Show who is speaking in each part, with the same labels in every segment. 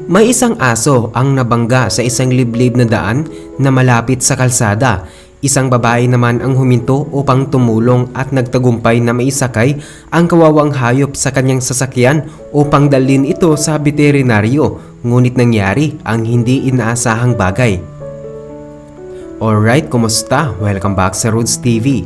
Speaker 1: May isang aso ang nabangga sa isang liblib na daan na malapit sa kalsada. Isang babae naman ang huminto upang tumulong at nagtagumpay na maisakay ang kawawang hayop sa kanyang sasakyan upang dalhin ito sa veterinaryo. Ngunit nangyari ang hindi inaasahang bagay. Alright, kumusta? Welcome back sa Roots TV.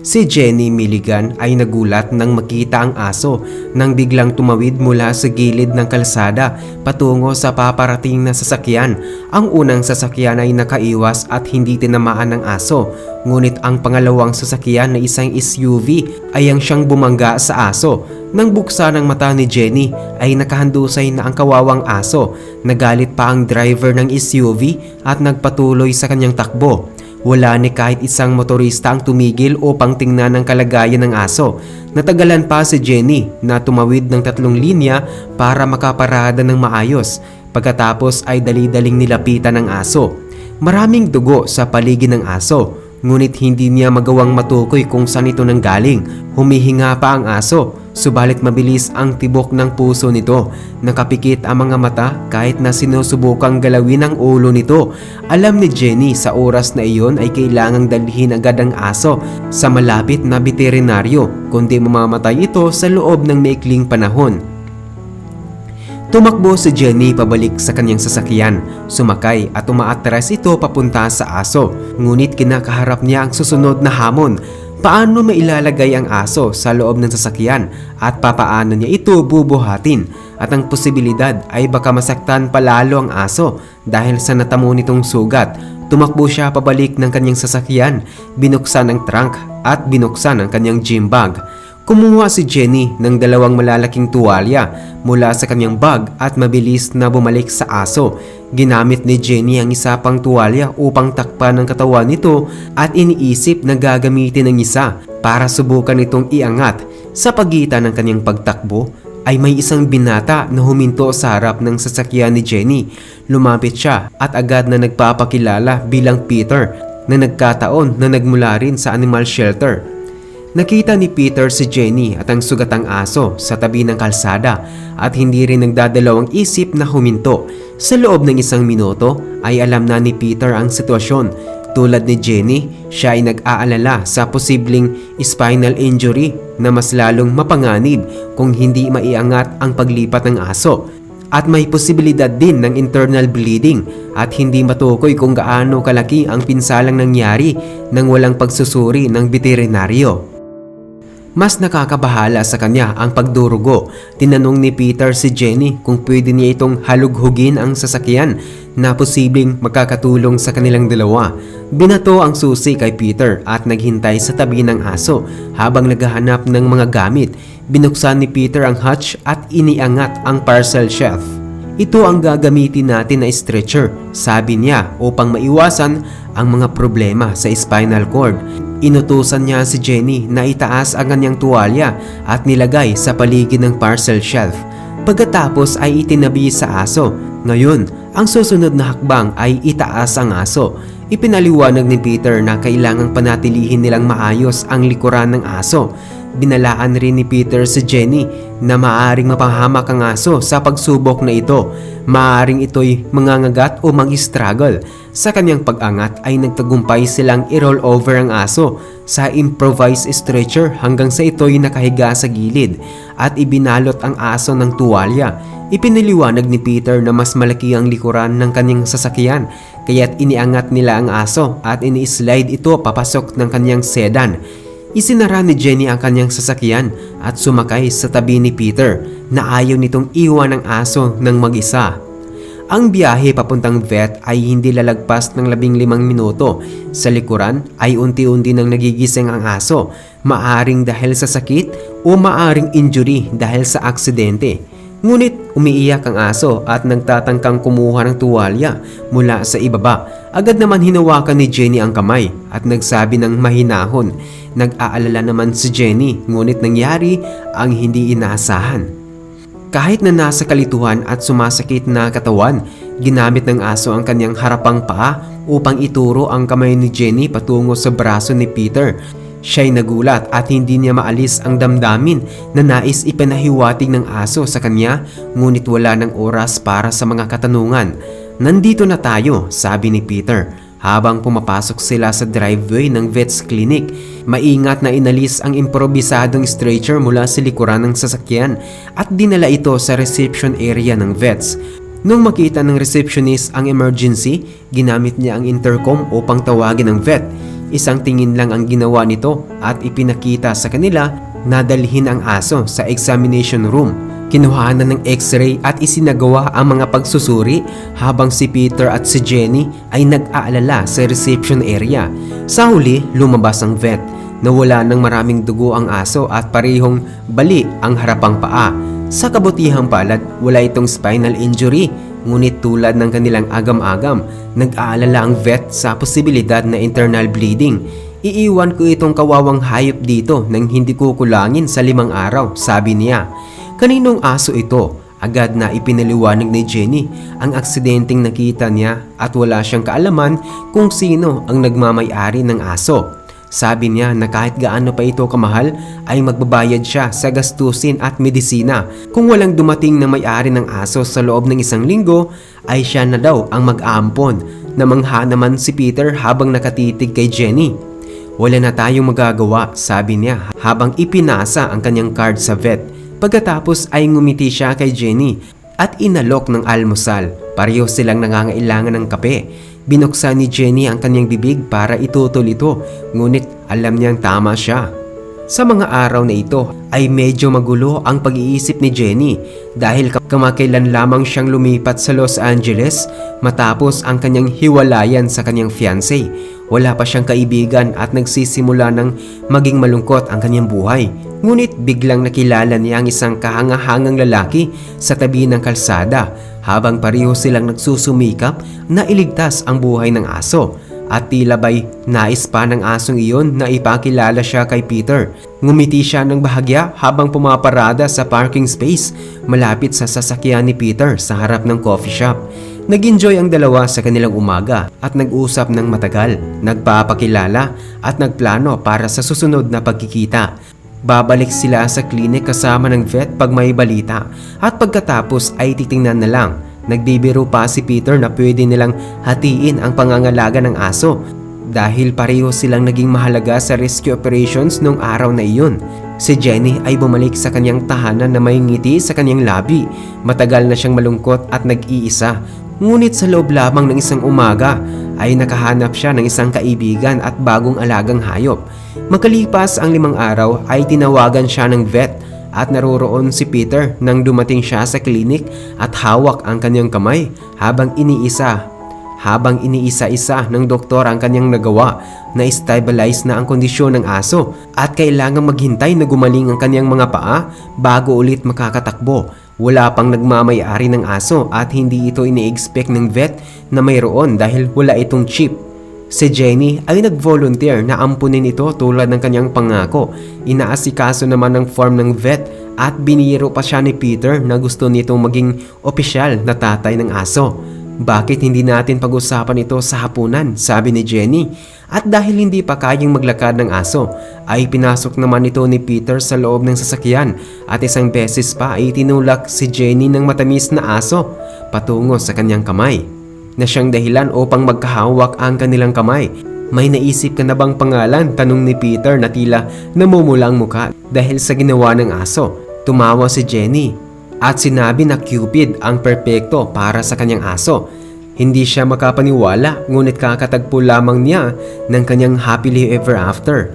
Speaker 1: Si Jenny Milligan ay nagulat nang makita ang aso nang biglang tumawid mula sa gilid ng kalsada patungo sa paparating na sasakyan. Ang unang sasakyan ay nakaiwas at hindi tinamaan ng aso, ngunit ang pangalawang sasakyan na isang SUV ay ang siyang bumangga sa aso. Nang buksan ang mata ni Jenny ay nakahandusay na ang kawawang aso. Nagalit pa ang driver ng SUV at nagpatuloy sa kanyang takbo. Wala ni kahit isang motorista ang tumigil upang tingnan ang kalagayan ng aso. Natagalan pa si Jenny na tumawid ng 3 linya para makaparada ng maayos. Pagkatapos ay dali-daling nilapitan ng aso. Maraming dugo sa paligid ng aso, ngunit hindi niya magawang matukoy kung saan ito nanggaling. Humihinga pa ang aso, subalit mabilis ang tibok ng puso nito. Nakapikit ang mga mata kahit na sinusubukang galawin ang ulo nito. Alam ni Jenny sa oras na iyon ay kailangang dalhin agad ang aso sa malapit na veterinaryo, kundi mamamatay ito sa loob ng maikling panahon. Tumakbo si Jenny pabalik sa kanyang sasakyan, sumakay at umaatras ito papunta sa aso. Ngunit kinakaharap niya ang susunod na hamon. Paano mailalagay ang aso sa loob ng sasakyan at papaano niya ito bubuhatin? At ang posibilidad ay baka masaktan palalo ang aso dahil sa natamo nitong sugat. Tumakbo siya pabalik ng kanyang sasakyan, binuksan ang trunk at binuksan ang kanyang gym bag. Kumuha si Jenny ng 2 malalaking tuwalya mula sa kanyang bag at mabilis na bumalik sa aso. Ginamit ni Jenny ang isa pang tuwalya upang takpan ang katawan nito at iniisip na gagamitin ng isa para subukan itong iangat. Sa pagitan ng kanyang pagtakbo ay may isang binata na huminto sa harap ng sasakyan ni Jenny. Lumapit siya at agad na nagpapakilala bilang Peter na nagkataon na nagmula rin sa animal shelter. Nakita ni Peter si Jenny at ang sugatang aso sa tabi ng kalsada at hindi rin nagdadalawang isip na huminto. Sa loob ng 1 minuto ay alam na ni Peter ang sitwasyon. Tulad ni Jenny, siya ay nag-aalala sa posibleng spinal injury na mas lalong mapanganib kung hindi maiangat ang paglipat ng aso. At may posibilidad din ng internal bleeding at hindi matukoy kung gaano kalaki ang pinsalang nangyari nang walang pagsusuri ng veterinaryo. Mas nakakabahala sa kanya ang pagdurugo. Tinanong ni Peter si Jenny kung pwede niya itong halughugin ang sasakyan na posibleng magkakatulong sa kanilang dalawa. Binato ang susi kay Peter at naghintay sa tabi ng aso habang naghahanap ng mga gamit. Binuksan ni Peter ang hatch at iniangat ang parcel shelf. Ito ang gagamitin natin na stretcher, sabi niya, upang maiwasan ang mga problema sa spinal cord. Inutusan niya si Jenny na itaas ang kanyang tuwalya at nilagay sa paligid ng parcel shelf. Pagkatapos ay itinabi sa aso. Ngayon, ang susunod na hakbang ay itaas ang aso. Ipinaliwanag ni Peter na kailangang panatilihin nilang maayos ang likuran ng aso. Binalaan rin ni Peter si Jenny na maaaring mapahamak ang aso sa pagsubok na ito. Maaaring ito'y mangangagat o mang-struggle. Sa kanyang pag-angat ay nagtagumpay silang i-roll over ang aso sa improvised stretcher hanggang sa ito'y nakahiga sa gilid at ibinalot ang aso ng tuwalya. Ipiniliwanag ni Peter na mas malaki ang likuran ng kanyang sasakyan kaya't iniangat nila ang aso at ini-slide ito papasok ng kanyang sedan. Isinara ni Jenny ang kanyang sasakyan at sumakay sa tabi ni Peter na ayaw nitong iwan ang aso ng mag-isa. Ang biyahe papuntang vet ay hindi lalagpas ng 15 minuto. Sa likuran ay unti-unti nang nagigising ang aso, maaring dahil sa sakit o maaring injury dahil sa aksidente. Ngunit umiiyak ang aso at nagtatangkang kumuha ng tuwalya mula sa ibaba. Agad naman hinawakan ni Jenny ang kamay at nagsabi ng mahinahon. Nag-aalala naman si Jenny, ngunit nangyari ang hindi inaasahan. Kahit na nasa kalituhan at sumasakit na katawan, ginamit ng aso ang kanyang harapang paa upang ituro ang kamay ni Jenny patungo sa braso ni Peter. Siya'y nagulat at hindi niya maalis ang damdamin na nais ipinahiwatig ng aso sa kanya, ngunit wala ng oras para sa mga katanungan. "Nandito na tayo," sabi ni Peter. Habang pumapasok sila sa driveway ng vet's clinic, maingat na inalis ang improbisadong stretcher mula sa likuran ng sasakyan at dinala ito sa reception area ng vets. Nung makita ng receptionist ang emergency, ginamit niya ang intercom upang tawagin ang vet. Isang tingin lang ang ginawa nito at ipinakita sa kanila na dalhin ang aso sa examination room. Kinuhanan ng x-ray at isinagawa ang mga pagsusuri habang si Peter at si Jenny ay nag-aalala sa reception area. Sa huli, lumabas ang vet. Nawala ng maraming dugo ang aso at parehong bali ang harapang paa. Sa kabutihang palad, wala itong spinal injury. Ngunit tulad ng kanilang agam-agam, nag-aalala ang vet sa posibilidad na internal bleeding. "Iiwan ko itong kawawang hayop dito nang hindi kukulangin sa 5 araw, sabi niya. Kaninong aso ito? Agad na ipinaliwanag ni Jenny ang aksidenteng nakita niya at wala siyang kaalaman kung sino ang nagmamay-ari ng aso. Sabi niya na kahit gaano pa ito kamahal ay magbabayad siya sa gastusin at medisina. Kung walang dumating na may-ari ng aso sa loob ng 1 linggo ay siya na daw ang mag-aampon. Namangha naman si Peter habang nakatitig kay Jenny. "Wala na tayong magagawa," sabi niya habang ipinasa ang kanyang card sa vet. Pagkatapos ay ngumiti siya kay Jenny at inalok ng almusal. Pareho silang nangangailangan ng kape. Binuksan ni Jenny ang kanyang bibig para itutol ito, ngunit alam niyang tama siya. Sa mga araw na ito ay medyo magulo ang pag-iisip ni Jenny dahil kamakailan lamang siyang lumipat sa Los Angeles matapos ang kanyang hiwalayan sa kanyang fiancé. Wala pa siyang kaibigan at nagsisimula ng maging malungkot ang kanyang buhay. Ngunit biglang nakilala niya ang isang kahangahangang lalaki sa tabi ng kalsada habang pareho silang nagsusumikap na iligtas ang buhay ng aso. At tila ba'y nais pa ng asong iyon na ipakilala siya kay Peter. Ngumiti siya ng bahagya habang pumaparada sa parking space malapit sa sasakyan ni Peter sa harap ng coffee shop. Nag-enjoy ang dalawa sa kanilang umaga at nag-usap ng matagal, nagpapakilala at nagplano para sa susunod na pagkikita. Babalik sila sa klinik kasama ng vet pag may balita at pagkatapos ay titingnan na lang. Nagbibiro pa si Peter na pwede nilang hatiin ang pangangalaga ng aso dahil pareho silang naging mahalaga sa rescue operations nung araw na iyon. Si Jenny ay bumalik sa kanyang tahanan na may ngiti sa kanyang labi. Matagal na siyang malungkot at nag-iisa. Ngunit sa loob lamang ng 1 umaga ay nakahanap siya ng isang kaibigan at bagong alagang hayop. Makalipas ang 5 araw ay tinawagan siya ng vet at naroroon si Peter nang dumating siya sa klinik at hawak ang kanyang kamay habang iniisa-isa ng doktor ang kanyang nagawa na stabilize na ang kondisyon ng aso at kailangang maghintay na gumaling ang kanyang mga paa bago ulit makakatakbo. Wala pang nagmamay-ari ng aso at hindi ito ini-expect ng vet na mayroon dahil wala itong chip. Si Jenny ay nag-volunteer na ampunin ito tulad ng kanyang pangako. Inaasikaso naman ng form ng vet at biniro pa siya ni Peter na gusto nitong maging opisyal na tatay ng aso. "Bakit hindi natin pag-usapan ito sa hapunan?" sabi ni Jenny. At dahil hindi pa kayang maglakad ng aso, ay pinasok naman ito ni Peter sa loob ng sasakyan at isang beses pa ay tinulak si Jenny ng matamis na aso patungo sa kanyang kamay na siyang dahilan upang magkahawak ang kanilang kamay. "May naisip ka na bang pangalan?" tanong ni Peter na tila namumula ang muka dahil sa ginawa ng aso. Tumawa si Jenny at sinabi na Cupid ang perpekto para sa kanyang aso. Hindi siya makapaniwala, ngunit kakatagpo lamang niya ng kanyang happily ever after.